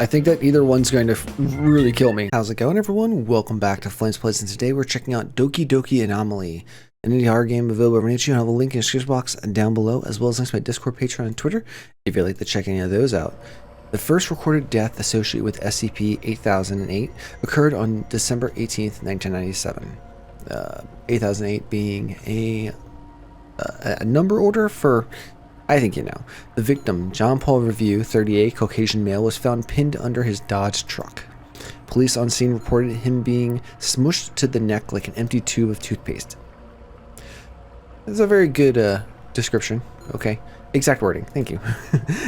I think that either one's going to really kill me. How's it going, everyone? Welcome back to Flamez Plays, and today we're checking out Doki Doki Anomaly, an indie horror game available over on YouTube. I have a link in the description box down below, as well as links to my Discord, Patreon, and Twitter, if you'd like to check any of those out. The first recorded death associated with SCP 8008 occurred on December 18th, 1997. 8008 being a number order for... I think you know. The victim, John Paul Review, 38, Caucasian male, was found pinned under his Dodge truck. Police on scene reported him being smushed to the neck like an empty tube of toothpaste. That's a very good description. Okay. Exact wording. Thank you.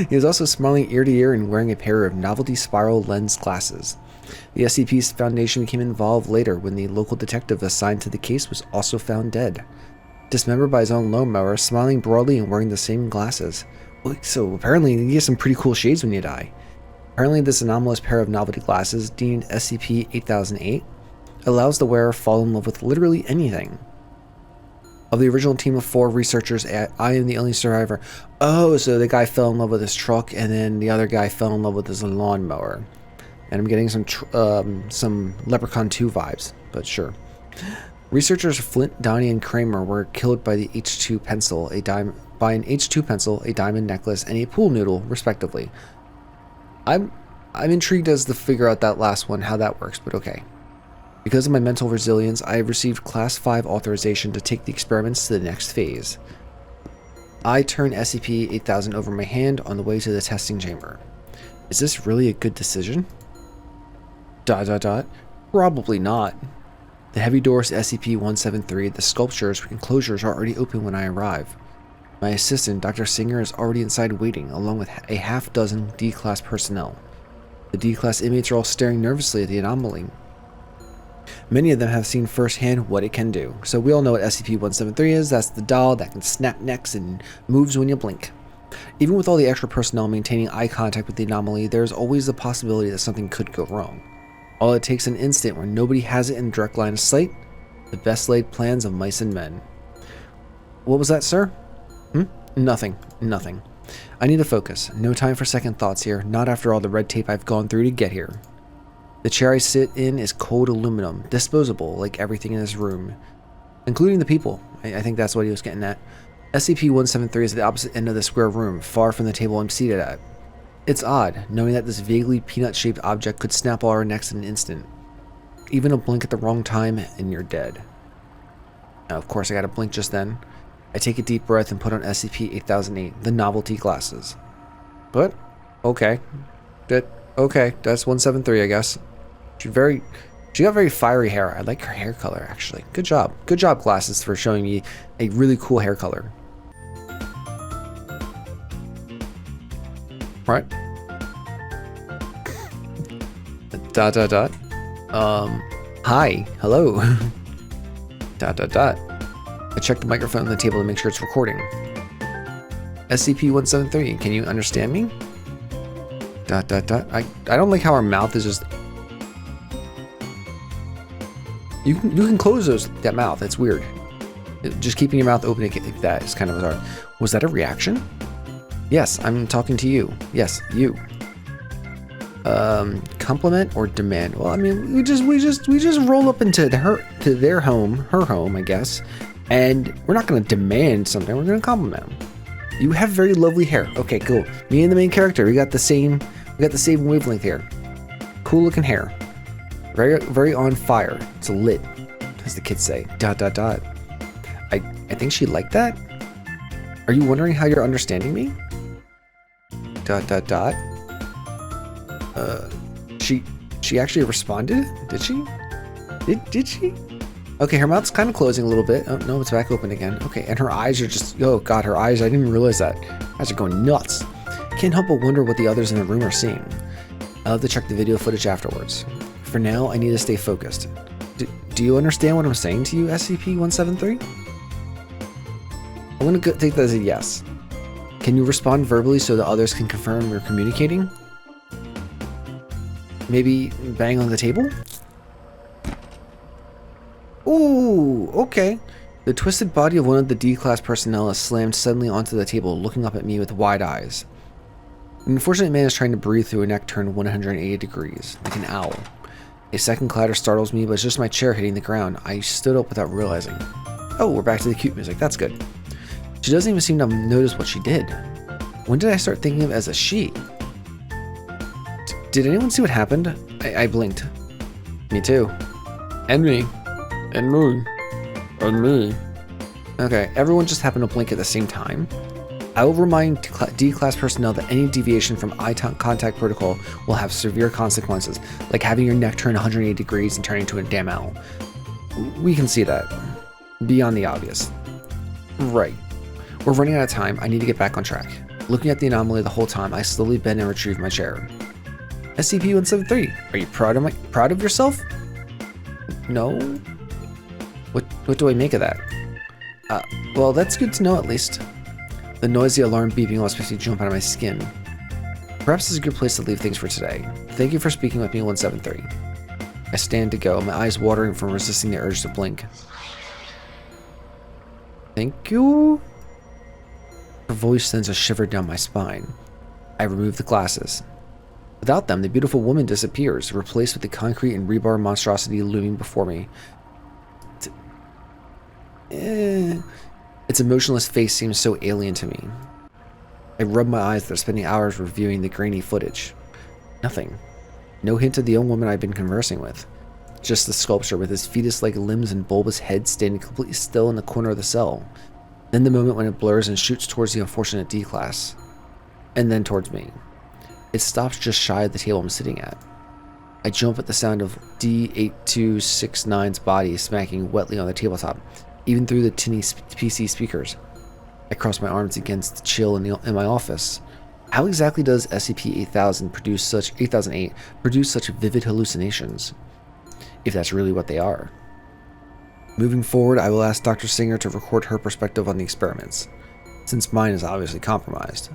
He was also smiling ear to ear and wearing a pair of novelty spiral lens glasses. The SCP's foundation became involved later when the local detective assigned to the case was also found dead. Dismembered by his own lawnmower, smiling broadly and wearing the same glasses. So apparently you get some pretty cool shades when you die. Apparently this anomalous pair of novelty glasses, deemed SCP-8008, allows the wearer to fall in love with literally anything. Of the original team of 4 researchers, I am the only survivor. Oh, so the guy fell in love with his truck, and then the other guy fell in love with his lawnmower. And I'm getting some Leprechaun 2 vibes, but sure. Researchers Flint, Donnie, and Kramer were killed by the H2 pencil, by an H2 pencil, a diamond necklace, and a pool noodle, respectively. I'm intrigued as to figure out that last one, how that works, but okay. Because of my mental resilience, I have received Class 5 authorization to take the experiments to the next phase. I turn SCP-8000 over my hand on the way to the testing chamber. Is this really a good decision? ... Probably not. The heavy doors to SCP-173, the sculpture's enclosures are already open when I arrive. My assistant, Dr. Singer, is already inside waiting, along with a half-dozen D-Class personnel. The D-Class inmates are all staring nervously at the anomaly. Many of them have seen firsthand what it can do. So we all know what SCP-173 is. That's the doll that can snap necks and moves when you blink. Even with all the extra personnel maintaining eye contact with the anomaly, there is always the possibility that something could go wrong. All it takes an instant where nobody has it in direct line of sight. The best laid plans of mice and men. What was that, sir? Nothing. I need to focus. No time for second thoughts here. Not after all the red tape I've gone through to get here. The chair I sit in is cold aluminum, disposable like everything in this room, including the people. I think that's what he was getting at. SCP-173 is at the opposite end of the square room, far from the table I'm seated at. It's odd, knowing that this vaguely peanut-shaped object could snap all our necks in an instant. Even a blink at the wrong time, and you're dead. Now, of course, I gotta blink just then. I take a deep breath and put on SCP-8008, the novelty glasses. But, okay. Okay, that's 173, I guess. She got very fiery hair. I like her hair color, actually. Good job. Good job, glasses, for showing me a really cool hair color. Right. ... Hi. Hello. ... I checked the microphone on the table to make sure it's recording. SCP-173, can you understand me? ... I don't like how our mouth is just... You can close that mouth. It's weird. Just keeping your mouth open like that is kind of bizarre. Was that a reaction? Yes, I'm talking to you. Yes, you. Compliment or demand? Well, I mean, we just roll up into her home, I guess, and we're not going to demand something. We're going to compliment them. You have very lovely hair. Okay, cool. Me and the main character, we got the same wavelength here. Cool looking hair. Very on fire. It's lit, as the kids say. ... I think she liked that. Are you wondering how you're understanding me? ... She actually responded? Did she? Did she? Okay, her mouth's kind of closing a little bit. Oh, no, it's back open again. Okay, and her eyes are just... Oh, God, her eyes. I didn't even realize that. Her eyes are going nuts. Can't help but wonder what the others in the room are seeing. I'll have to check the video footage afterwards. For now, I need to stay focused. Do you understand what I'm saying to you, SCP-173? I'm going to take that as a yes. Can you respond verbally so that others can confirm we're communicating? Maybe bang on the table? Ooh, okay. The twisted body of one of the D-Class personnel is slammed suddenly onto the table, looking up at me with wide eyes. An unfortunate man is trying to breathe through a neck turned 180 degrees, like an owl. A second clatter startles me, but it's just my chair hitting the ground. I stood up without realizing. Oh, we're back to the cute music. That's good. She doesn't even seem to notice what she did. When did I start thinking of it as a she? Did anyone see what happened? I blinked. Me too. And me. And me. And me. Okay, everyone just happened to blink at the same time. I will remind D-Class personnel that any deviation from eye contact protocol will have severe consequences, like having your neck turn 180 degrees and turning into a damn owl. We can see that. Beyond the obvious. Right. We're running out of time. I need to get back on track. Looking at the anomaly the whole time, I slowly bend and retrieve my chair. SCP-173, are you proud of yourself? No? What do I make of that? Well, that's good to know at least. The noisy alarm beeping almost makes me jump out of my skin. Perhaps this is a good place to leave things for today. Thank you for speaking with me, 173. I stand to go, my eyes watering from resisting the urge to blink. Thank you? Her voice sends a shiver down my spine. I remove the glasses. Without them, the beautiful woman disappears, replaced with the concrete and rebar monstrosity looming before me. Its emotionless face seems so alien to me. I rub my eyes after spending hours reviewing the grainy footage. Nothing. No hint of the young woman I've been conversing with. Just the sculpture with his fetus-like limbs and bulbous head standing completely still in the corner of the cell. Then the moment when it blurs and shoots towards the unfortunate D-Class. And then towards me. It stops just shy of the table I'm sitting at. I jump at the sound of D8269's body smacking wetly on the tabletop, even through the tinny PC speakers. I cross my arms against the chill in my office. How exactly does SCP-8008 produce such vivid hallucinations? If that's really what they are. Moving forward, I will ask Dr. Singer to record her perspective on the experiments, since mine is obviously compromised.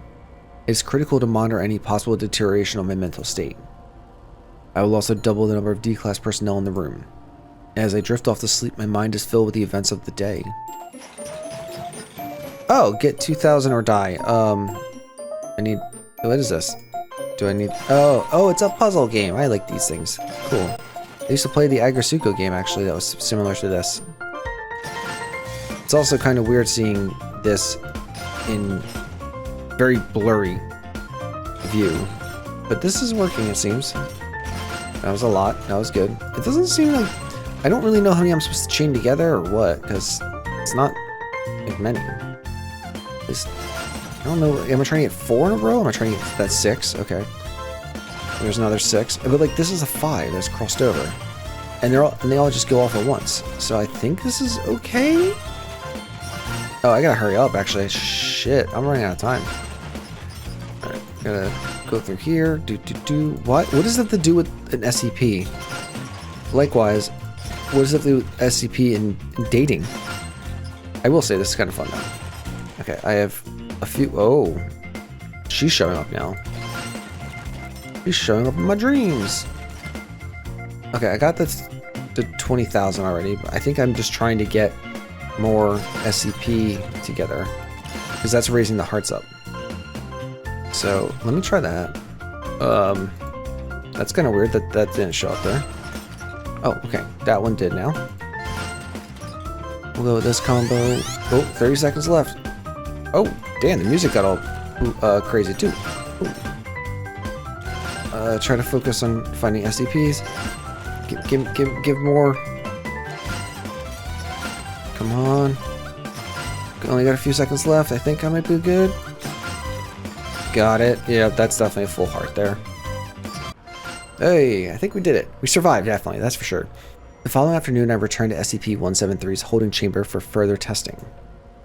It is critical to monitor any possible deterioration of my mental state. I will also double the number of D-Class personnel in the room. As I drift off to sleep, my mind is filled with the events of the day. Oh, get 2,000 or die. I need... What is this? Do I need... Oh, it's a puzzle game. I like these things. Cool. I used to play the Agrasuko game, actually, that was similar to this. It's also kind of weird seeing this in very blurry view. But this is working, it seems. That was a lot. That was good. It doesn't seem like... I don't really know how many I'm supposed to chain together or what, because it's not like many. I don't know. Am I trying to get 4 in a row? Am I trying to get... That's 6. Okay. There's another 6. But like this is a 5 that's crossed over. And they all just go off at once. So I think this is okay? Oh, I gotta hurry up actually. Shit, I'm running out of time. Alright, gotta go through here. What does that have to do with an SCP? Likewise, what does it have to do with SCP and dating? I will say this is kind of fun though. Okay, I have a few... Oh. She's showing up now. She's showing up in my dreams. Okay, I got this to 20,000 already, but I think I'm just trying to get more SCP together, because that's raising the hearts up. So, let me try that. That's kind of weird that that didn't show up there. Oh, okay. That one did now. We'll go with this combo. Oh, 30 seconds left. Oh, damn, the music got all crazy too. Try to focus on finding SCPs. Give more. Come on. Only got a few seconds left. I think I might be good. Got it. Yeah, that's definitely a full heart there. Hey, I think we did it. We survived, definitely, that's for sure. The following afternoon, I returned to SCP-173's holding chamber for further testing.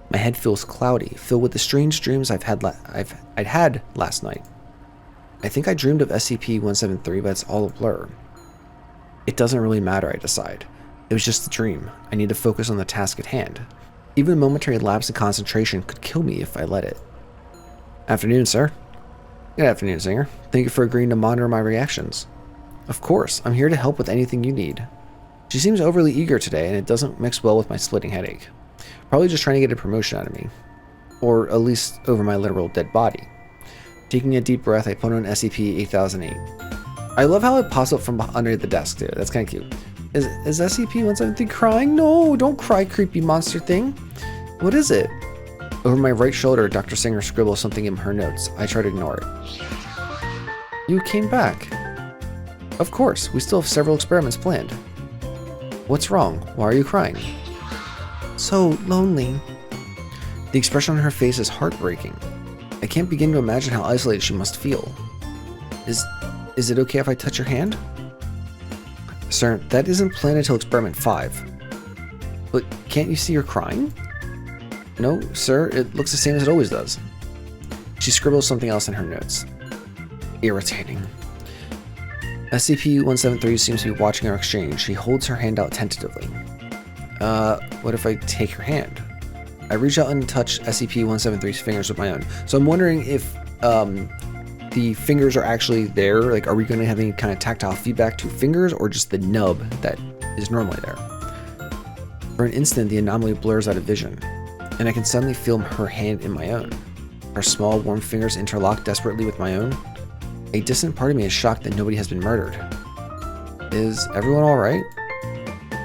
My head feels cloudy, filled with the strange dreams I'd had last night. I think I dreamed of SCP-173, but it's all a blur. It doesn't really matter, I decide. It was just a dream. I need to focus on the task at hand. Even a momentary lapse in concentration could kill me if I let it. Afternoon, sir. Good afternoon, Singer. Thank you for agreeing to monitor my reactions. Of course, I'm here to help with anything you need. She seems overly eager today, and it doesn't mix well with my splitting headache. Probably just trying to get a promotion out of me. Or at least over my literal dead body. Taking a deep breath, I put on SCP-8008. I love how it pops up from under the desk too. That's kind of cute. Is SCP-173 crying? No, don't cry, creepy monster thing. What is it? Over my right shoulder, Dr. Singer scribbles something in her notes. I try to ignore it. You came back. Of course, we still have several experiments planned. What's wrong? Why are you crying? So lonely. The expression on her face is heartbreaking. I can't begin to imagine how isolated she must feel. Is it okay if I touch your hand? Sir, that isn't planned until experiment 5. But can't you see her crying? No, sir, it looks the same as it always does. She scribbles something else in her notes. Irritating. SCP-173 seems to be watching our exchange. She holds her hand out tentatively. What if I take her hand? I reach out and touch SCP-173's fingers with my own. So I'm wondering if the fingers are actually there. Like, are we going to have any kind of tactile feedback to fingers or just the nub that is normally there? For an instant, the anomaly blurs out of vision, and I can suddenly feel her hand in my own. Her small, warm fingers interlock desperately with my own. A distant part of me is shocked that nobody has been murdered. Is everyone alright?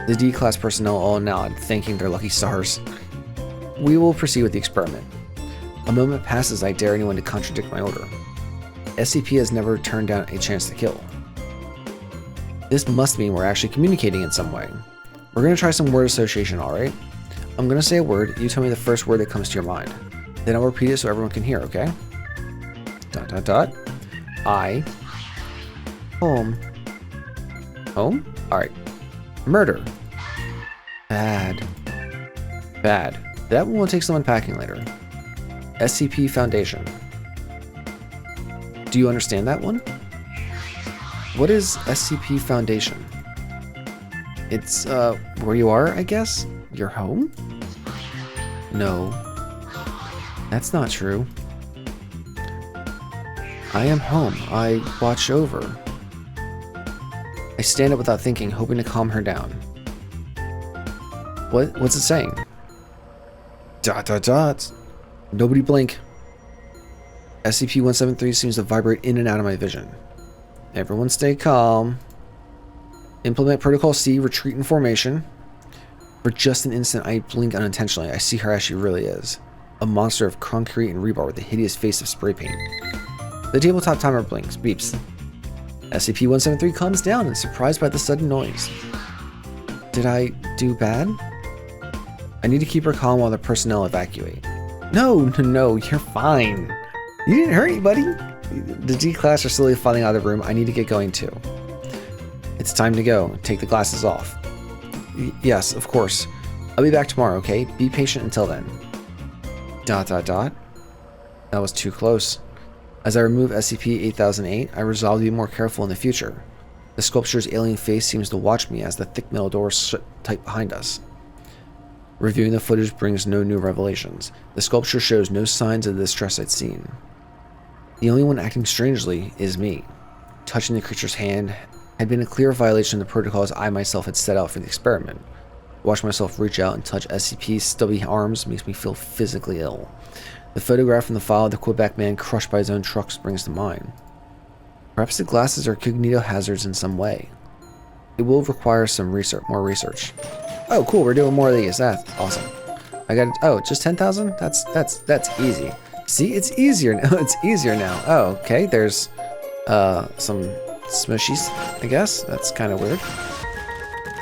The D-class personnel all nod, thanking their lucky stars. We will proceed with the experiment. A moment passes, I dare anyone to contradict my order. SCP has never turned down a chance to kill. This must mean we're actually communicating in some way. We're going to try some word association, alright? I'm going to say a word, you tell me the first word that comes to your mind. Then I'll repeat it so everyone can hear, okay? ... I... Home. Home? Alright. Murder. Bad. Bad. That one will take some unpacking later. SCP Foundation. Do you understand that one? What is SCP Foundation? It's, where you are, I guess? Your home? No. That's not true. I am home. I watch over. I stand up without thinking, hoping to calm her down. What's it saying? ... Nobody blink. SCP-173 seems to vibrate in and out of my vision. Everyone stay calm. Implement Protocol C, retreat in formation. For just an instant, I blink unintentionally. I see her as she really is. A monster of concrete and rebar with a hideous face of spray paint. The tabletop timer blinks, beeps. SCP-173 calms down and is surprised by the sudden noise. Did I do bad? I need to keep her calm while the personnel evacuate. No, you're fine. You didn't hurt anybody. The D-class are slowly filing out of the room. I need to get going too. It's time to go. Take the glasses off. Yes, of course. I'll be back tomorrow, okay? Be patient until then. ... That was too close. As I remove SCP-8008, I resolve to be more careful in the future. The sculpture's alien face seems to watch me as the thick metal doors shut tight behind us. Reviewing the footage brings no new revelations. The sculpture shows no signs of the distress I'd seen. The only one acting strangely is me. Touching the creature's hand had been a clear violation of the protocols I myself had set out for the experiment. Watch myself reach out and touch SCP's stubby arms makes me feel physically ill. The photograph from the file of the Quebec man crushed by his own truck springs to mind. Perhaps the glasses are cognito hazards in some way. It will require some more research. Oh, cool, we're doing more of these. That's awesome. I got, oh, just 10,000? That's easy. See, it's easier now. It's easier now. Oh, okay, there's some smushies, I guess. That's kind of weird.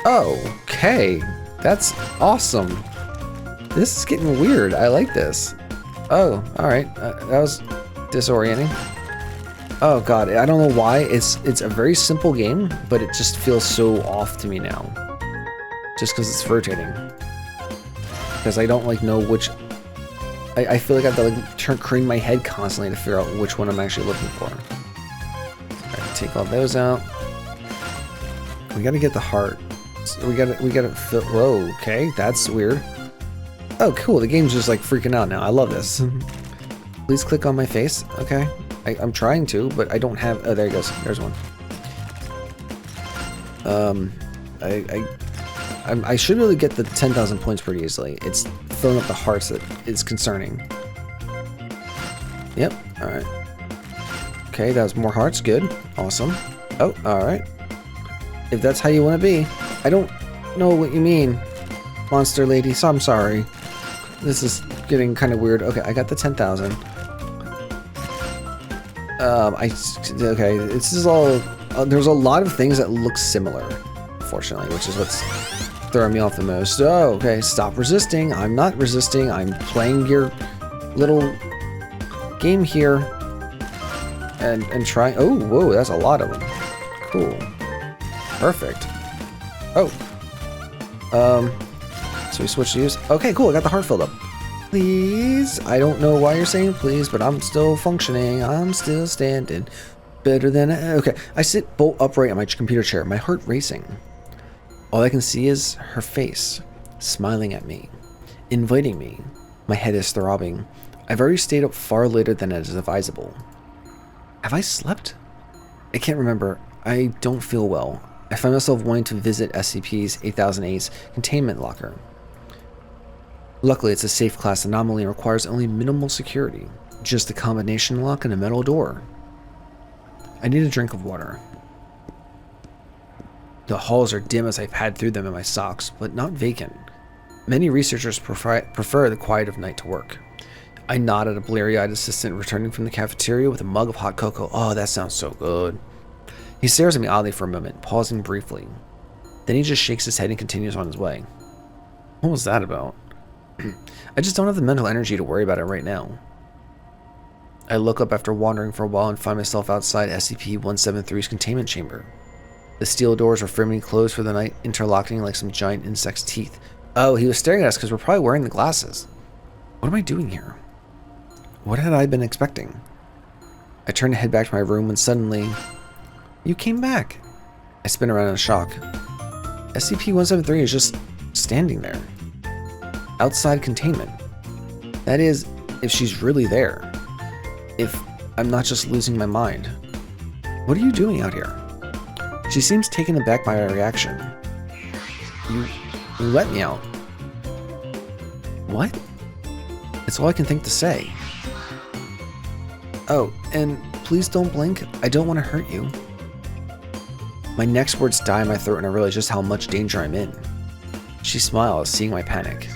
Oh, okay. That's awesome. This is getting weird. I like this. Oh, alright. That was disorienting. Oh god, I don't know why. It's a very simple game, but it just feels so off to me now. Just because it's rotating. Because I don't like know which... I feel like I have to like crane my head constantly to figure out which one I'm actually looking for. Alright, take all those out. We gotta get the heart. So we gotta fill... Whoa, okay, that's weird. Oh, cool, the game's just like freaking out now. I love this. Please click on my face. Okay. I'm trying to, but I don't have... Oh, there it goes. There's one. I should really get the 10,000 points pretty easily. It's filling up the hearts that is concerning. Yep. Alright. Okay, that was more hearts. Good. Awesome. Oh, alright. If that's how you want to be. I don't know what you mean, monster lady, so I'm sorry. This is getting kind of weird. Okay, I got the 10,000. Okay, this is all... there's a lot of things that look similar, unfortunately, which is what's throwing me off the most. Oh, okay, stop resisting. I'm not resisting. I'm playing your little game here. And trying... Oh, whoa, that's a lot of them. Cool. Perfect. Oh. So we switch to use. Okay, cool, I got the heart filled up. Please? I don't know why you're saying please, but I'm still functioning. I'm still standing. Better than... Okay, I sit bolt upright on my computer chair, my heart racing. All I can see is her face, smiling at me, inviting me. My head is throbbing. I've already stayed up far later than it is advisable. Have I slept? I can't remember. I don't feel well. I find myself wanting to visit SCP's 8008's containment locker. Luckily, it's a safe class anomaly and requires only minimal security. Just a combination lock and a metal door. I need a drink of water. The halls are dim as I pad through them in my socks, but not vacant. Many researchers prefer the quiet of night to work. I nod at a bleary-eyed assistant returning from the cafeteria with a mug of hot cocoa. Oh, that sounds so good. He stares at me oddly for a moment, pausing briefly. Then he just shakes his head and continues on his way. What was that about? I just don't have the mental energy to worry about it right now. I look up after wandering for a while and find myself outside SCP-173's containment chamber. The steel doors are firmly closed for the night, interlocking like some giant insect's teeth. Oh, he was staring at us because we're probably wearing the glasses. What am I doing here? What had I been expecting? I turn to head back to my room when suddenly... You came back. I spin around in shock. SCP-173 is just standing there. Outside containment. That is, if she's really there. If I'm not just losing my mind. What are you doing out here? She seems taken aback by my reaction. You let me out. What? It's all I can think to say. Oh, and please don't blink. I don't want to hurt you. My next words die in my throat and I realize just how much danger I'm in. She smiles, seeing my panic.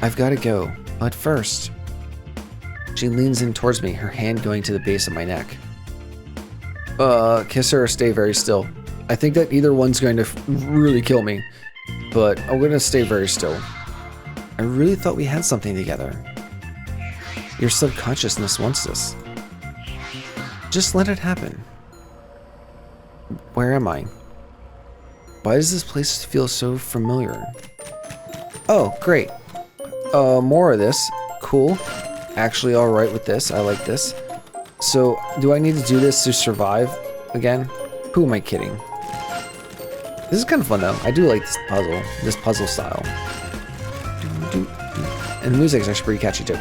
I've got to go, but first... She leans in towards me, her hand going to the base of my neck. Kiss her or stay very still. I think that either one's going to really kill me, but I'm going to stay very still. I really thought we had something together. Your subconsciousness wants this. Just let it happen. Where am I? Why does this place feel so familiar? Oh, great. More of this. Cool. Actually alright with this. I like this. So, do I need to do this to survive again? Who am I kidding? This is kind of fun though. I do like this puzzle style. And the music is actually pretty catchy too.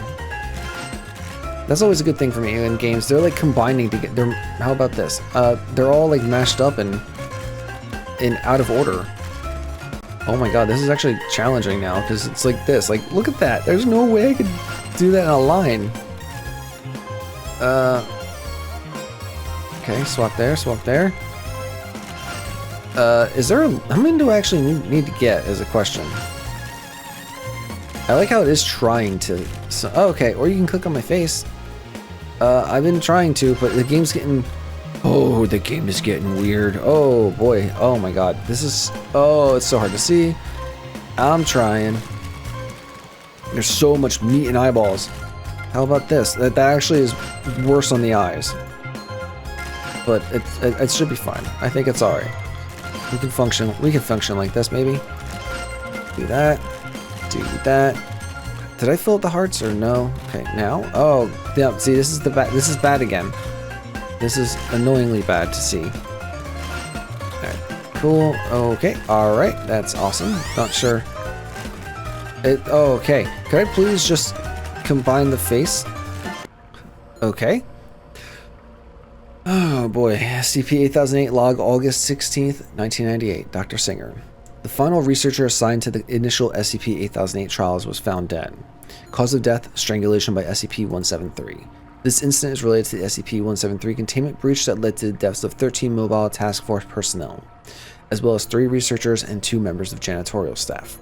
That's always a good thing for me in games. They're like combining to get. How about this? They're all like mashed up and in out of order. Oh my god, this is actually challenging now because it's like this. Like, look at that. There's no way I could do that in a line. Okay, swap there, swap there. Is there how many do I actually need to get is a question. I like how it is trying to, oh, okay, or you can click on my face. I've been trying to, but the game's getting, oh, the game is getting weird. Oh boy, oh my god, this is, oh, it's so hard to see. I'm trying. There's so much meat and eyeballs. How about this? That actually is worse on the eyes. But it should be fine. I think it's alright. We can function like this maybe. Do that. Do that. Did I fill up the hearts or no? Okay, now. Oh, yeah, see, this is bad again. This is annoyingly bad to see. Alright, cool. Okay, alright, that's awesome. Not sure. Oh, okay. Could I please just combine the face? Okay. Oh boy, SCP-8008 log August 16th, 1998, Dr. Singer. The final researcher assigned to the initial SCP-8008 trials was found dead. Cause of death, strangulation by SCP-173. This incident is related to the SCP-173 containment breach that led to the deaths of 13 mobile task force personnel, as well as 3 researchers and 2 members of janitorial staff.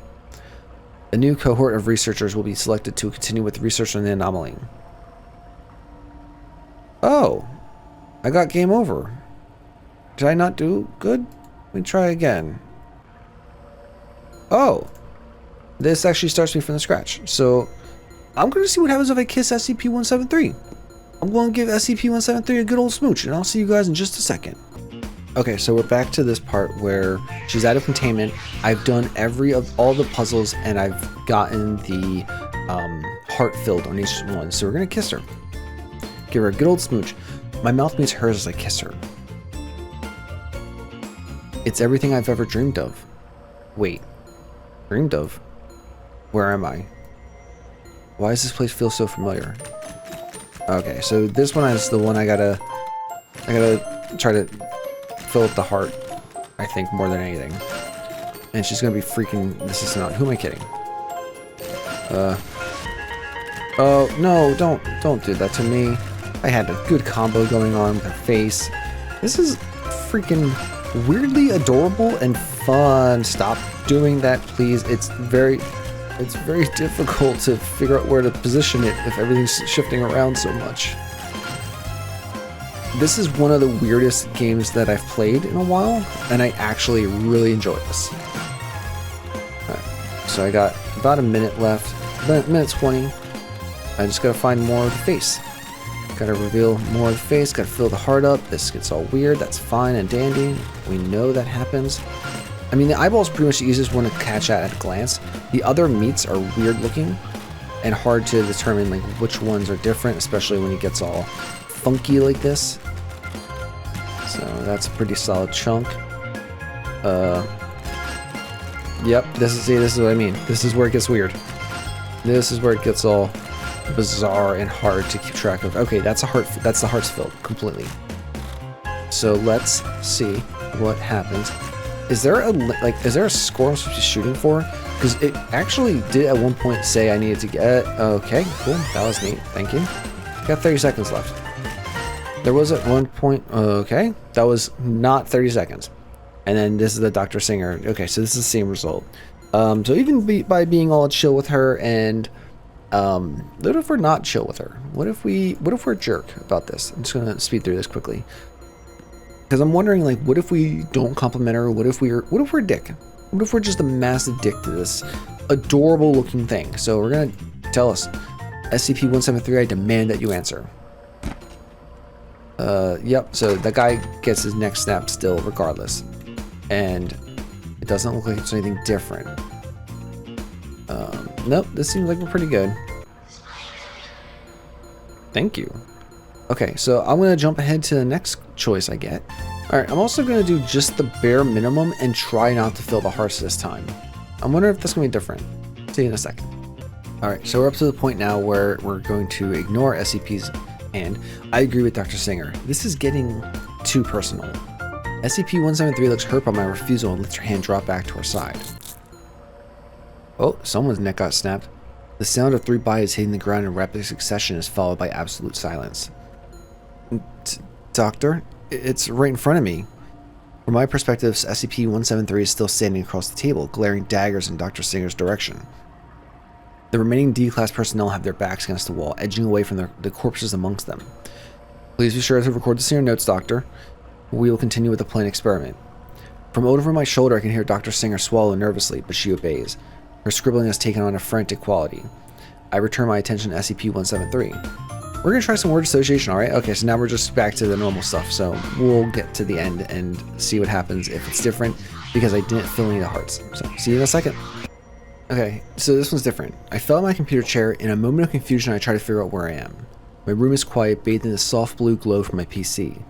A new cohort of researchers will be selected to continue with research on the anomaly. Oh, I got game over. Did I not do good? Let me try again. Oh, this actually starts me from the scratch. So I'm going to see what happens if I kiss SCP-173. I'm going to give SCP-173 a good old smooch, and I'll see you guys in just a second. Okay, so we're back to this part where she's out of containment. I've done all the puzzles, and I've gotten the heart filled on each one. So we're going to kiss her. Give her a good old smooch. My mouth meets hers as I kiss her. It's everything I've ever dreamed of. Wait, dreamed of? Where am I? Why does this place feel so familiar? Okay, so this one is the one I gotta try to fill up the heart, I think, more than anything. And she's gonna be freaking this is not. Who am I kidding? Oh no, don't do that to me. I had a good combo going on with her face. This is freaking weirdly adorable and fun. Stop doing that, please. It's very difficult to figure out where to position it if everything's shifting around so much. This is one of the weirdest games that I've played in a while, and I actually really enjoy this. Alright, so I got about a minute left, minute 20. I just gotta find more of the face. Gotta reveal more of the face, gotta fill the heart up. This gets all weird, that's fine and dandy. We know that happens. I mean, the eyeball is pretty much the easiest one to catch at a glance. The other meats are weird looking and hard to determine like which ones are different, especially when it gets all funky like this. So that's a pretty solid chunk. Yep, this is what I mean. This is where it gets weird. This is where it gets all bizarre and hard to keep track of. Okay, that's the heart's filled completely. So let's see what happens. Is there a score I'm supposed to be shooting for? Because it actually did at one point say I needed to get. Okay, cool. That was neat. Thank you. Got 30 seconds left. There was at one point. Okay, that was not 30 seconds. And then this is the Dr. Singer. Okay, so this is the same result. So even by being all chill with her, and what if we're not chill with her? What if we're a jerk about this? I'm just gonna speed through this quickly. Because I'm wondering, like, what if we don't compliment her? What if we're a dick? What if we're just a massive dick to this adorable looking thing? So we're gonna tell us, SCP-173, I demand that you answer. Yep, so that guy gets his neck snapped still regardless. And it doesn't look like it's anything different. Nope, this seems like we're pretty good. Thank you. Okay, so I'm going to jump ahead to the next choice I get. Alright, I'm also going to do just the bare minimum and try not to fill the hearts this time. I'm wondering if that's going to be different. See you in a second. Alright, so we're up to the point now where we're going to ignore SCP's hand. I agree with Dr. Singer. This is getting too personal. SCP-173 looks hurt by my refusal and lets her hand drop back to her side. Oh, someone's neck got snapped. The sound of 3 bodies hitting the ground in rapid succession is followed by absolute silence. Doctor, it's right in front of me. From my perspective, SCP-173 is still standing across the table, glaring daggers in Dr. Singer's direction. The remaining D-class personnel have their backs against the wall, edging away from the corpses amongst them. Please be sure to record this in your notes, Doctor. We will continue with the planned experiment. From over my shoulder, I can hear Dr. Singer swallow nervously, but she obeys. Her scribbling has taken on a frantic quality. I return my attention to SCP-173. We're going to try some word association, alright? Okay, so now we're just back to the normal stuff, so we'll get to the end and see what happens if it's different, because I didn't fill any of the hearts. So, see you in a second. Okay, so this one's different. I fell in my computer chair. In a moment of confusion, I try to figure out where I am. My room is quiet, bathed in the soft blue glow from my PC.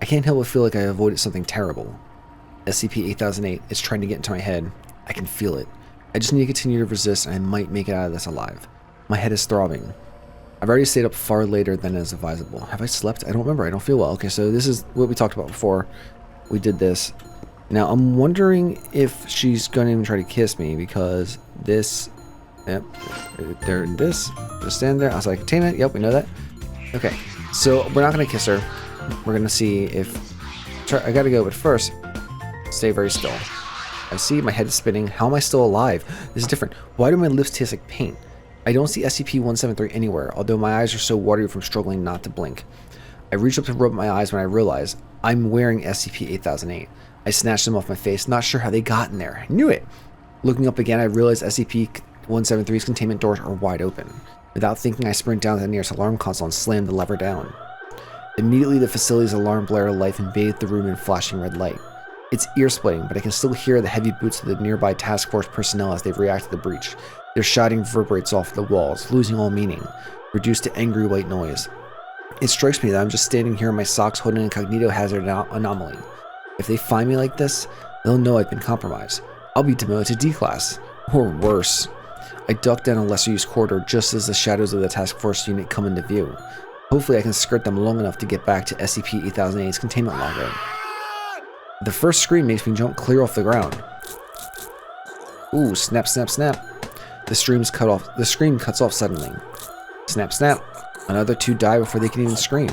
I can't help but feel like I avoided something terrible. SCP-8008 is trying to get into my head. I can feel it. I just need to continue to resist, and I might make it out of this alive. My head is throbbing. I've already stayed up far later than is advisable. Have I slept? I don't remember. I don't feel well. Okay, so this is what we talked about before. We did this. Now, I'm wondering if she's going to even try to kiss me, because this... Yep. There, this. Just stand there. I was like, containment. Yep, we know that. Okay, so we're not gonna kiss her. We're gonna see if... I gotta go, but first, stay very still. I see my head is spinning. How am I still alive? This is different. Why do my lips taste like paint? I don't see SCP-173 anywhere, although my eyes are so watery from struggling not to blink. I reach up to rub my eyes when I realize I'm wearing SCP-8008. I snatched them off my face, not sure how they got in there. I knew it! Looking up again, I realize SCP-173's containment doors are wide open. Without thinking, I sprint down to the nearest alarm console and slam the lever down. Immediately, the facility's alarm blare of life invaded the room in flashing red light. It's ear-splitting, but I can still hear the heavy boots of the nearby task force personnel as they react to the breach. Their shouting reverberates off the walls, losing all meaning, reduced to angry white noise. It strikes me that I'm just standing here in my socks holding an incognito hazard anomaly. If they find me like this, they'll know I've been compromised. I'll be demoted to D-class. Or worse. I duck down a lesser-used corridor just as the shadows of the task force unit come into view. Hopefully I can skirt them long enough to get back to SCP-8008's containment locker. The first scream makes me jump clear off the ground. Ooh, snap, snap, snap. The scream cuts off suddenly. Snap, snap. Another two die before they can even scream.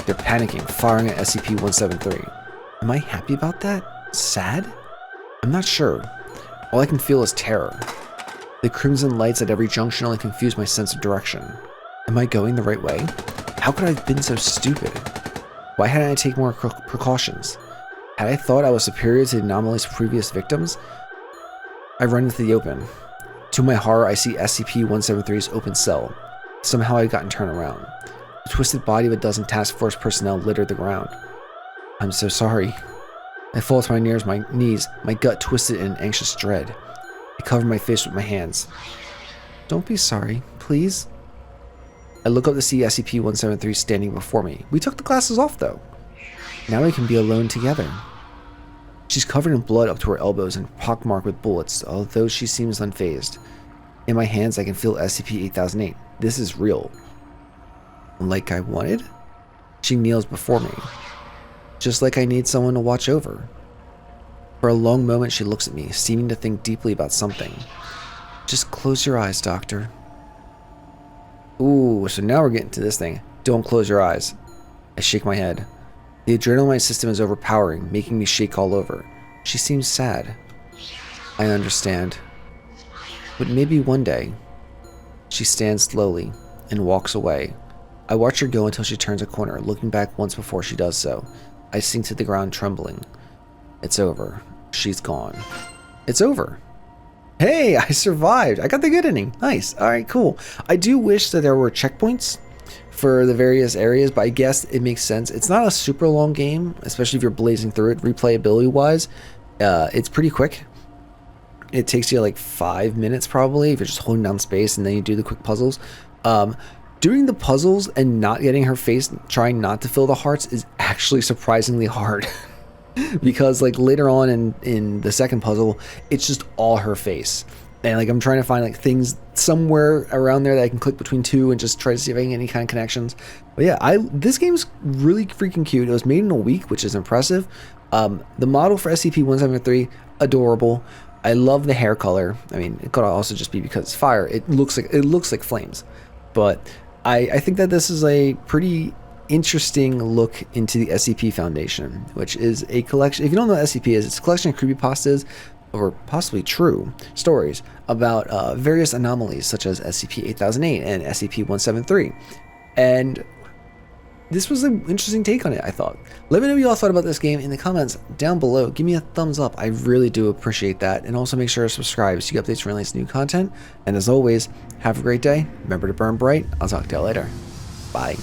They're panicking, firing at SCP-173. Am I happy about that? Sad? I'm not sure. All I can feel is terror. The crimson lights at every junction only confuse my sense of direction. Am I going the right way? How could I have been so stupid? Why hadn't I taken more precautions? Had I thought I was superior to the anomaly's previous victims? I run into the open. To my horror, I see SCP-173's open cell. Somehow I'd gotten turned around. The twisted body of a dozen task force personnel littered the ground. I'm so sorry. I fall to my knees, my gut twisted in anxious dread. I cover my face with my hands. Don't be sorry, please. I look up to see SCP-173 standing before me. We took the glasses off, though. Now we can be alone together. She's covered in blood up to her elbows and pockmarked with bullets, although she seems unfazed. In my hands, I can feel SCP-8008. This is real. Like I wanted? She kneels before me. Just like I need someone to watch over. For a long moment, she looks at me, seeming to think deeply about something. Just close your eyes, Doctor. Ooh, so now we're getting to this thing. Don't close your eyes. I shake my head. The adrenaline in my system is overpowering, making me shake all over. She seems sad. I understand. But maybe one day. She stands slowly and walks away. I watch her go until she turns a corner, looking back once before she does so. I sink to the ground trembling. It's over. She's gone. It's over. Hey, I survived. I got the good ending. Nice. All right, cool. I do wish that there were checkpoints for the various areas, but I guess it makes sense. It's not a super long game, especially if you're blazing through it. Replayability wise, it's pretty quick. It takes you like 5 minutes probably if you're just holding down space and then you do the quick puzzles. Doing the puzzles and not getting her face, trying not to fill the hearts, is actually surprisingly hard. Because like later on in the second puzzle, it's just all her face. And like I'm trying to find like things somewhere around there that I can click between two and just try to see if I can get any kind of connections. But yeah, this game's really freaking cute. It was made in a week, which is impressive. The model for SCP-173, adorable. I love the hair color. I mean, it could also just be because it's fire. It looks like flames. But I think that this is a pretty interesting look into the SCP Foundation, which is a collection. If you don't know what SCP is, it's a collection of creepypastas, or possibly true stories about various anomalies such as SCP-8008 and SCP-173. And this was an interesting take on it, I thought. Let me know what you all thought about this game in the comments down below. Give me a thumbs up. I really do appreciate that. And also make sure to subscribe so you get updates when I release new content. And as always, have a great day. Remember to burn bright. I'll talk to you later. Bye.